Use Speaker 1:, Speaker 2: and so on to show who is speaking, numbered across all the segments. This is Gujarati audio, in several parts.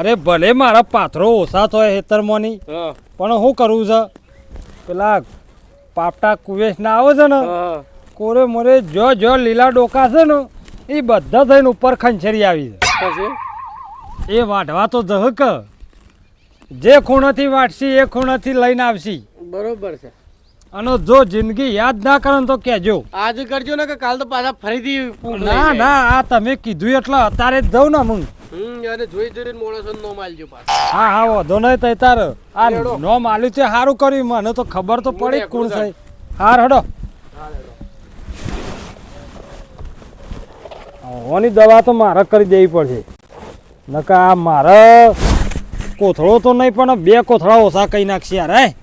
Speaker 1: અરે ભલે મારા પાથરો ઓછા થાય હેતરમાંની પણ શું કરવું છે પેલા પાપટા કુવેશ ના આવે છે ને કોરે મોરે જો લીલા ડોકા છે ને એ બધા થઈને ઉપર ખંચરી આવી છે એ વાઢવા તો જહક જે ખૂણાથી વાટશી એ ખૂણાથી લઈને આવશી
Speaker 2: બરોબર છે
Speaker 1: અને જો જિંદગી યાદ ના કરે તો કહેજો
Speaker 2: આજે કરજો ને કે કાલ તો પાછા ફરીથી
Speaker 1: ના આ તમે કીધું એટલે અત્યારે જ જઉં ને હું
Speaker 2: અને જોઈ જોઈને મોણસો નો માલજો પાછા
Speaker 1: હા વધો નહીં તઈ તાર આ નો માલ્યું છે સારું કર્યું મને તો ખબર તો પડી કોણ છે હાર હડો ઓની દવા તો મારે કરી દેવી પડશે નકા આ મારે કોથળો તો નહીં પણ બે કોથળા ઓછા કઈ નાખશે યાર હે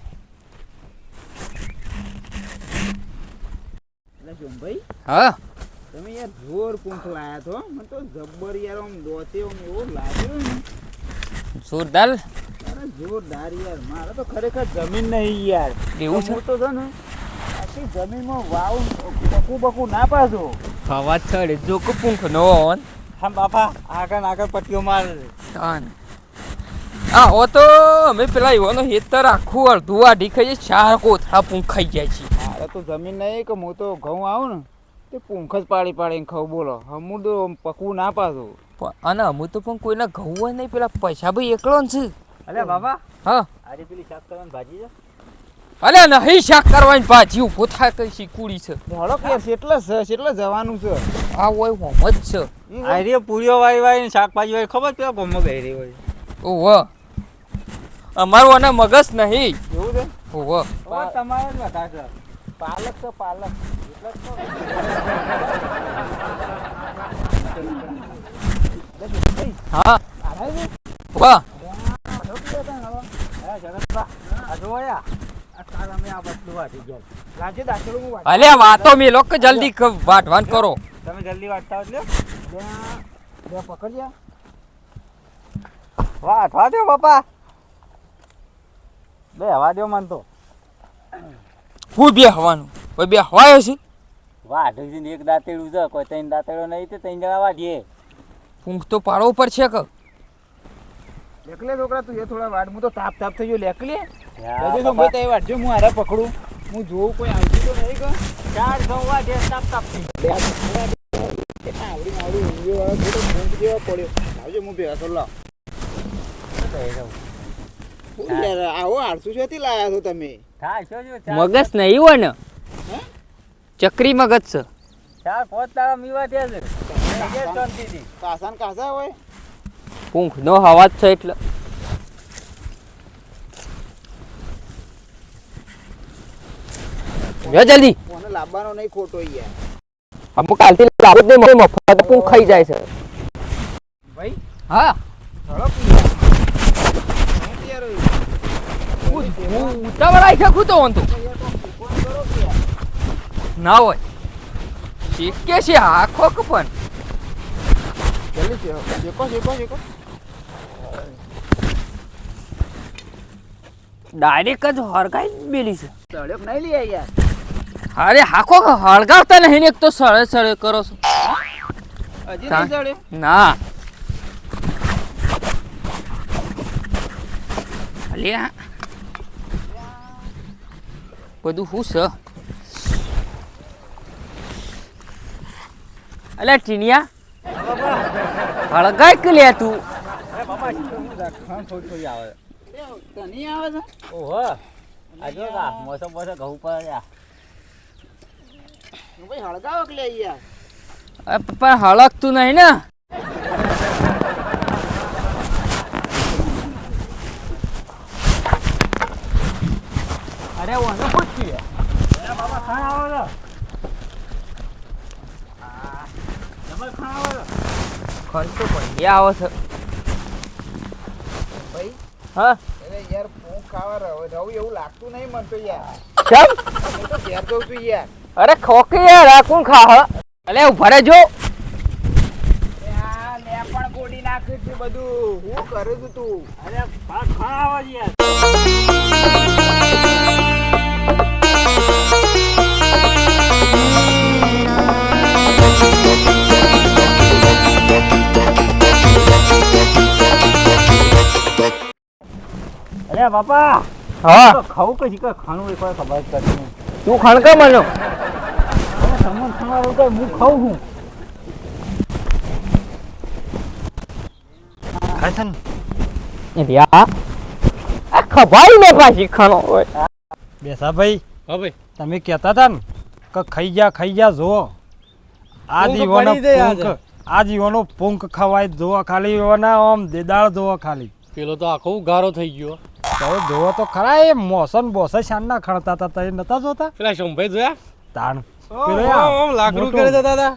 Speaker 3: હા
Speaker 4: તમે યાર જોર પૂંખ લાયા છો મને તો જબ્બર યાર આમ દોતે આમ એવો લાગ્યો ને
Speaker 3: જોરદાર
Speaker 4: અરે જોરદાર યાર મારે તો ખરેખર જમીન નહીં યાર
Speaker 3: એવું છે
Speaker 4: હું તો છે ને આખી જમીનમાં વાવ બકું ના પાછો
Speaker 3: હવા ચડે જો કે પૂંખ નો ઓન
Speaker 4: હા બાપા આગળ પટ્ટીઓ માર
Speaker 3: હા ઓ તો અમે પેલા એવાનો હેતર આખું અડધું વાઢી ખાઈએ ચાર કોથળા પૂંખ ખાઈ જાય છે
Speaker 4: મારે તો જમીન નહીં કે હું તો ઘઉં આવું ને તે પૂંખ જ પાડીને ખાવ બોલો હમું તો પકવું ના પાછો
Speaker 3: અને અમુક તો પણ કોઈના ઘઉં હોય નહીં પેલા પૈસા ભાઈ એકલો ને છે
Speaker 4: અરે બાબા
Speaker 3: હા
Speaker 4: આજે પેલી શાક કરવાની ભાજી છે
Speaker 3: અલે નહીં શાક કરવાની ભાજી ઉભો થાય કઈ શીકુડી છે
Speaker 4: હળક યાર કેટલે જવાનું છે
Speaker 3: આ હોય હોમ જ છે
Speaker 4: આઈરે પૂરીઓ વાળી શાકભાજી વાળી ખબર પેલા ગમો ગઈ રહી હોય
Speaker 3: ઓહ અમારું અને મગજ નહીં
Speaker 4: એવું છે
Speaker 3: ઓહ
Speaker 4: તમારે જ વધારે છે પાલક છે પાલક
Speaker 3: હા વાહ અલે વાતો મેલો કે જલ્દી વાટવાન કરો
Speaker 4: તમે જલ્દી વાટતા એટલે પકડ્યા વાટવા દો બાપા બે હવા દો મન તો
Speaker 3: હું બે હવાનું કોઈ બે હવાયો છે
Speaker 4: વાઢું એક દાંતેડું છે કોઈ ત્રણ દાંતેડો નહીં તો ત્રણ જણા વાઢીએ
Speaker 3: ઊંઘ તો પાડવો પડશે કે
Speaker 4: લેકલે છોકરા તું એ થોડા વાડ હું તો તાપ થઈ ગયો લેકલે જજો તો ભાઈ તઈ વાડજો હું હારે પકડું હું જોઉં કોઈ આવતું તો નહીં કે ચાર ઘઉં વાડે તાપ થઈ આવડી ઊંઘ્યો વાળો થોડો ઊંઘ જેવા પડ્યો આવજો હું ભેગા તો લાવ આવો 800 છેથી લાયા છો તમે
Speaker 3: મગજ નહીં હોય ને ચક્રી મગજ છે
Speaker 4: ચાર પાંચ તારા મીવા ત્યાં છે શાંતિથી કાસા હોય
Speaker 3: ઊંઘ નો હવા છે એટલે જલ્દી
Speaker 4: કોને લાવવાનો નહીં ખોટો યાર
Speaker 3: અમુક કાલથી લાવું જ નહીં મફત ઊંઘ ખાઈ જાય છે
Speaker 4: ભાઈ
Speaker 3: હા ઉતાવળાઈ છે ખુતો હોન તો ના હોય શીખે છે આખો કે પણ ડાયરેક્ટ જ હળગાઈ બેલી છે
Speaker 4: તળેક નહીં લે યાર
Speaker 3: અરે હાખો હળગાવતા નહીં ને એક તો સળે કરો છો
Speaker 4: હજી નહીં તળે
Speaker 3: ના અલ્યા બધું શું છે અલ્યા ટીનિયા હળગાઈ કે લે તું
Speaker 4: થોડી આવે તની આવે છે ઓહો આજો કા મોસમ ઘઉં પર ભાઈ હળગાવો કે લે યાર
Speaker 3: પણ હળગતું નહીં ને
Speaker 4: અરે ઓને પૂછી બાબા ખાણ આવે છે જમલ ખાણ આવે છે
Speaker 3: ખર્ચ તો ભાઈ આવે છે
Speaker 4: ભાઈ
Speaker 3: હા
Speaker 4: અરે યાર હું ખાવા રહું એવું લાગતું નહીં મન તો યાર
Speaker 3: કેમ
Speaker 4: હું તો ઘેર જઉં છું યાર
Speaker 3: અરે ખોકી યાર આ કોણ ખા હ અલે ઉભા રહેજો
Speaker 4: આ લે પણ ગોડી નાખ્યું છે બધું હું કરું છું તું અરે ભાત ખાવા યાર
Speaker 5: Thank you.
Speaker 1: અરે બાપા
Speaker 3: હા
Speaker 4: ખાવું કઈ કઈ ખાણું એક વાર ખબર જ કરતી નહીં.
Speaker 3: તું ખણકા બન્યો
Speaker 4: તમને ખાવાનું કઈ હું ખાઉં છું.
Speaker 1: ખાય છે ને
Speaker 3: રિયા આ ખભાઈ ને પાછી ખણો હોય
Speaker 1: બેસા ભાઈ
Speaker 2: હા ભાઈ
Speaker 1: તમે કહેતા હતા ને કે ખાઈ જા જો આ
Speaker 2: પૂંખ
Speaker 1: જીવોનો
Speaker 2: પડી જાય આજે.
Speaker 1: પૂંખ આ જીવોનો પૂંખ ખવાય જોવા ખાલી એવાના આમ દેદાળ જોવા ખાલી
Speaker 2: પેલો તો આખો ગારો થઈ ગયો
Speaker 1: તો જોવો તો ખરા એ મોસન બોસે શાનના ખણતા હતા તે નતા જોતા
Speaker 2: પેલા શંભાઈ જોયા
Speaker 1: તાણ
Speaker 2: લાકડું કરે જતા હતા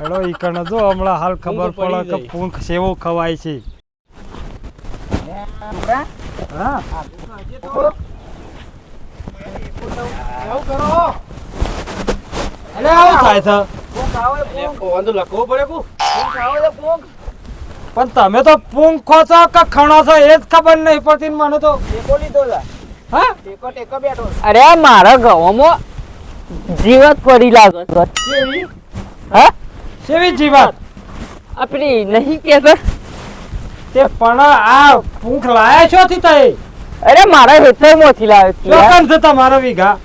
Speaker 1: હેડો ઈ કણ જો હમણાં હાલ ખબર
Speaker 2: પૂંખ પડી
Speaker 1: પડે કે
Speaker 2: જાય.
Speaker 1: પૂંખ સેવો ખવાય છે
Speaker 4: છોકરા,
Speaker 1: હા
Speaker 2: આવું કરો
Speaker 1: અરે આવું થાય છે
Speaker 4: પૂંખ આવે પૂંખ.
Speaker 2: વાંધો લખવો પડે કુ
Speaker 4: પૂંખ આવે છે પૂંખ.
Speaker 1: પણ તમે તો પૂંખ ખો છો કે ખણો છો એ જ ખબર નહીં પડતી ને મને તો
Speaker 4: ટેકો લીધો છે.
Speaker 1: હા
Speaker 4: ટેકો બેઠો છે.
Speaker 3: અરે મારા ગવામાં જીવત પડી લાગે હા
Speaker 1: સેવી જીવાત
Speaker 3: આપણી નહીં કેતા
Speaker 1: તે પણ આ પૂંખ લાયા છો થી તઈ
Speaker 3: અરે મારા હેઠળમાંથી લાવ્યો છું યાર.
Speaker 1: ચોકન છે તમારો વીઘા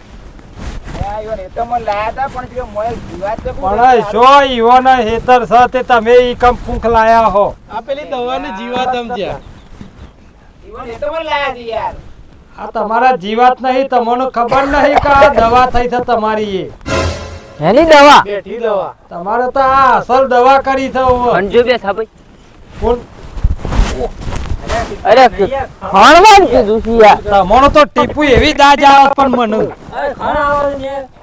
Speaker 4: આ ઈવન એ તો મને લાયા હતા પણ પેલો મોય જીવાત છે કોણ
Speaker 1: પણ શો ઈવોના હેતર છે તે તમે ઈ કમ પૂંખ લાયા હો
Speaker 2: આ પેલી દવાની જીવાત સમજ્યા
Speaker 4: ઈવન એ તો મને લાયા છે યાર.
Speaker 1: આ તમારા જીવાત નહીં તમને ખબર નહીં કે આ દવા થઈ છે તમારી એ
Speaker 3: એની દવા
Speaker 2: બેઠી દવા
Speaker 1: તમારે તો આ અસલ દવા કરી છે હવે.
Speaker 3: અંજુ બેસા ભાઈ
Speaker 1: કોણ
Speaker 3: અરે ખાણવાનું કીધું છે યાર
Speaker 1: તમારો તો ટીપુ એવી દાજ આવે પણ મને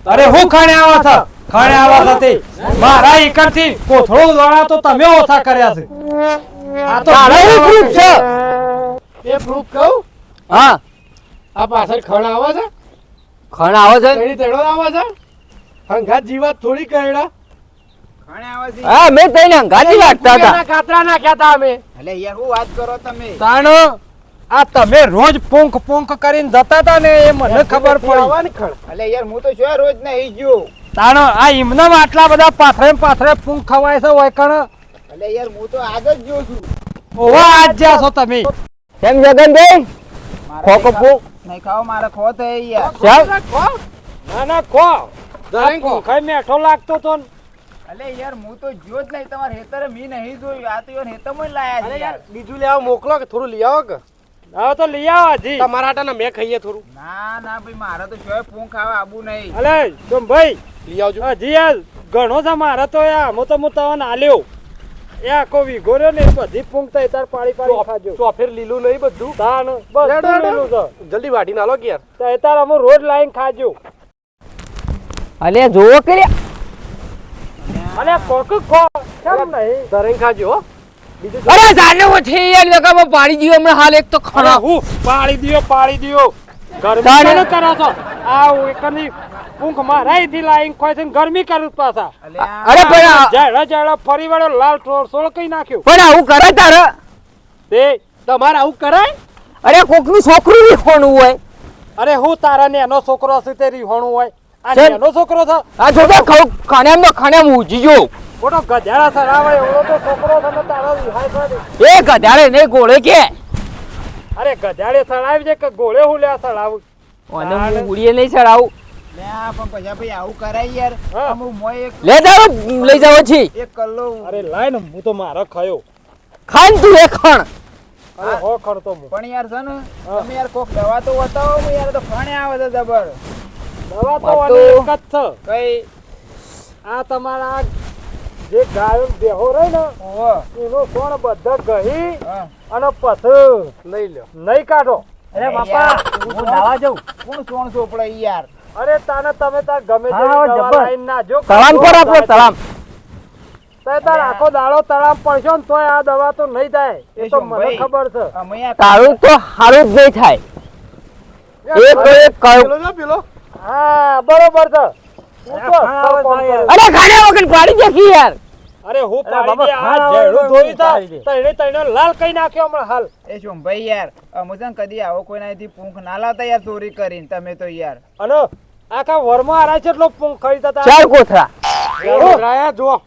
Speaker 1: અરે હું ખાણે આવા છે ખાણે આવા છે તે મારા એકરથી કોથળો દોડા તો તમે ઓછા કર્યા છે આ તો
Speaker 3: તારા એ proof છે
Speaker 2: એ પ્રૂફ કહું
Speaker 3: હા
Speaker 2: આ પાછળ ખણ આવે છે
Speaker 3: ખણ આવે છે
Speaker 2: તેડી તેડો આવે છે હંગાત જીવાત થોડી કહેડા
Speaker 4: ખાણે આવે છે.
Speaker 3: હા મેં તઈને ગાડી લાગતા હતા
Speaker 2: કાતરા નાખ્યા હતા અમે
Speaker 4: અલે યાર હું વાત કરો તમે.
Speaker 1: તાણ આ તમે રોજ પૂંખ પૂંખ કરીને જતા હતા ને એ મને ખબર પડી
Speaker 2: આવવાની ખણ
Speaker 4: અલે યાર હું તો શું રોજ નહીં ગયો.
Speaker 1: તાણ આ એમનામ આટલા બધા પાથરે પૂંખ ખવાય છે હોય કણ
Speaker 4: અલે યાર હું તો આજ જ જોઉં છું.
Speaker 1: ઓવા આજ જ્યાં છો તમે
Speaker 3: કેમ જગનભાઈ
Speaker 4: મારે
Speaker 3: ખોકો પૂંખ?
Speaker 4: નહીં ખાઓ મારે ખો તો યાર.
Speaker 3: ચાલ
Speaker 1: ના ના ખો
Speaker 2: ધરેન ખો.
Speaker 1: ખાઈ મેઠો લાગતો તો ને.
Speaker 4: અલે યાર હું તો જો જ નહીં તમારે હેતરે મી નહીં જોયું. આ તો યાર હેતરમાં જ લાયા છે યાર.
Speaker 2: બીજું લેવા મોકલો કે થોડું લઈ આવો કે
Speaker 1: હવે તો લઈ આવો હજી
Speaker 2: તમારા આટાના મેં ખાઈએ થોડું
Speaker 4: ના ના ભાઈ મારે તો શું પૂંખ ખાવા આબુ નહીં.
Speaker 1: અલે तुम ભાઈ
Speaker 2: લઈ આવજો
Speaker 1: હજી આ ઘણો છે મારે તો હું તમને આલ્યો એ આખો વીઘો રહ્યો ને એ બધી પૂંખ તો તાર પાડી ખાજો
Speaker 2: ચોફેર લીલું નહીં બધું
Speaker 1: તાણ બધું લીલું છે
Speaker 2: જલ્દી વાટી નાલો કે યાર
Speaker 1: તો તાર અમે રોજ લાઈન ખાજો
Speaker 3: અલે જોવો કે
Speaker 1: અલે કોક ખો કેમ નહીં
Speaker 2: ધરેન ખાજો હો
Speaker 3: અરે જાને ઓ છે યાર લગામાં પાડી દીયો હમણાં હાલ એક તો
Speaker 1: અરે
Speaker 3: ખરા
Speaker 1: હું પાડી દિયો ગરમી
Speaker 3: તાણે.
Speaker 1: કેને કરો છો આ એકની પૂંખ મારાઈથી લાઈન ખોય છે ને ગરમી કરું પાછા
Speaker 4: અલે આ
Speaker 3: અરે પણ આ-
Speaker 1: જાડા ફરી વળો લાલ સોળ કઈ નાખ્યું
Speaker 3: પણ આવું કરે તારે
Speaker 1: તે
Speaker 2: તમારે આવું કરાય
Speaker 3: અરે કોકનું છોકરું વિખોણું હોય
Speaker 1: અરે હું તારા નેનો છોકરો છે તે રીહોણું હોય આ
Speaker 3: છે.
Speaker 1: નેનો છોકરો છે
Speaker 3: આ છોકરા ખાણ્યામાં ઉજી જો
Speaker 1: મોટો ગધેડા સરાવે એવડો તો છોકરો છે ને તારો રિહાય છે
Speaker 3: એ ગધાડે નહીં ગોળે કે
Speaker 1: અરે ગધેડે સડાવી છે કે ગોળે હું લ્યા સડાવું
Speaker 3: અને હું ગુડીએ નહીં ચડાવું
Speaker 4: લે આ પણ પછી ભાઈ આવું કરાય યાર.
Speaker 1: હા.
Speaker 4: અમુક મોય એક
Speaker 3: લે જાવ લઈ જાવ છી
Speaker 4: એક કલ્લો
Speaker 1: અરે લાય ને હું તો મારો ખાયો
Speaker 3: ખાન તું એ ખણ
Speaker 1: અરે હો ખરતો હું
Speaker 4: પણ યાર છે ને
Speaker 1: હા.
Speaker 4: તમે યાર કોક દવા તો બતાવો હું યાર તો ફાણે આવે છે જબર.
Speaker 1: દવા તો
Speaker 3: વાતો.
Speaker 1: આની એક જ છે
Speaker 4: કઈ
Speaker 1: આ તમારા જે ગાયો ને બેહો રહે ને
Speaker 4: ઓહો.
Speaker 1: એનો સોણ બધા ગહી
Speaker 4: હા.
Speaker 1: અને પછી
Speaker 2: લઈ લ્યો
Speaker 1: નહીં કાઢો અરે બાપા હું નાવા જાઉં
Speaker 4: કોણ સોણ ચોપડે ઈ યાર.
Speaker 1: અરે તાને તમે તાર ગમે તે
Speaker 3: હા,
Speaker 1: દવા
Speaker 3: જબર.
Speaker 1: લાઈન ના જો
Speaker 3: તળામ પર આપણો તળામ
Speaker 1: તે તાર આખો દાડો તળામ પડશો ને તોય આ દવા તો નહીં થાય એ તો
Speaker 4: શું
Speaker 1: મને
Speaker 4: ભાઈ?
Speaker 1: ખબર છે
Speaker 4: અમે યાર
Speaker 3: તારું તો હારું જ નહીં થાય એક કયું
Speaker 2: પેલો જો પેલો
Speaker 1: હા બરોબર છે હું તો અસલ કામ કરું.
Speaker 3: અરે ખાણ્યા વગર પાડી દેખી યાર
Speaker 1: અરે હું
Speaker 3: અરે
Speaker 1: પાડી દે
Speaker 3: બાબા,
Speaker 1: આ
Speaker 3: ખાવા
Speaker 1: જેડું
Speaker 3: વાળું
Speaker 1: ધોઈ તા
Speaker 3: પાડી દે.
Speaker 1: તઈને લાલ કઈ નાખ્યો હમણાં હાલ
Speaker 4: એ શું ભાઈ યાર અમે છે ને કદી આવો કોઈ નાથી પૂંખ ના લાવતા યાર ચોરી કરીને તમે તો યાર.
Speaker 1: અને આખા વરમાં આરા છે એટલો પૂંખ ખરીદતા તા
Speaker 3: ચાર કોથળા
Speaker 2: રાયા જો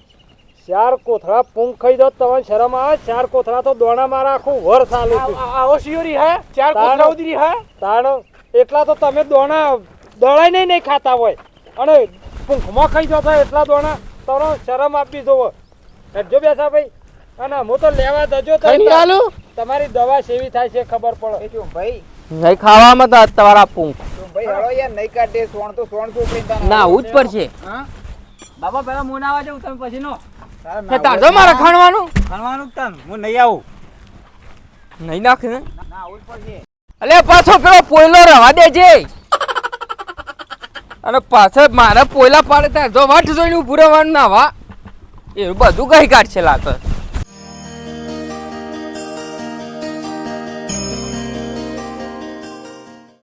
Speaker 1: ચાર કોથળા પૂંખ ખાઈ દો તમને શરમ આવે? ચાર કોથળા તો દોણા મારા આખું વર ચાલુ છે.
Speaker 2: આવો શિયોરી હે 4 કોથળા ઉતરી હે
Speaker 1: તાણ એટલા તો તમે દોણાય નહીં ખાતા હોય અને પૂંખમાં ખાઈ જતો એટલા દોણા તમને શરમ આપી દો. જો બેસા ભાઈ અને હું તો લેવા દજો તો તમારી દવા સેવી થાય છે ખબર પડે.
Speaker 4: એ જો ભાઈ
Speaker 3: નહીં ખાવામાં તો તમારા પૂંખ
Speaker 4: ભાઈ હળો યાર નહીં કાઢે સોણ તો સોણ ચોપડી
Speaker 3: ના આવું જ પડશે.
Speaker 4: હા
Speaker 5: બાબા પેલા હું ના આવવા જાઉં તમે પછી નો
Speaker 3: તે તારજો મારે ખાણવાનું
Speaker 5: ખાવાનું તમ હું નહીં આવું
Speaker 3: નહીં નાખ ને
Speaker 4: ના આવું જ પડશે.
Speaker 3: અલે પાછો પેલો પોયલો રવા દેજે અને પાછળ મારા પોયલા પાડે ત્યાં જો વાટ જોઈને ઉભું રહેવાનું ના વા એવું બધું કઈ કાઢશે લાગે.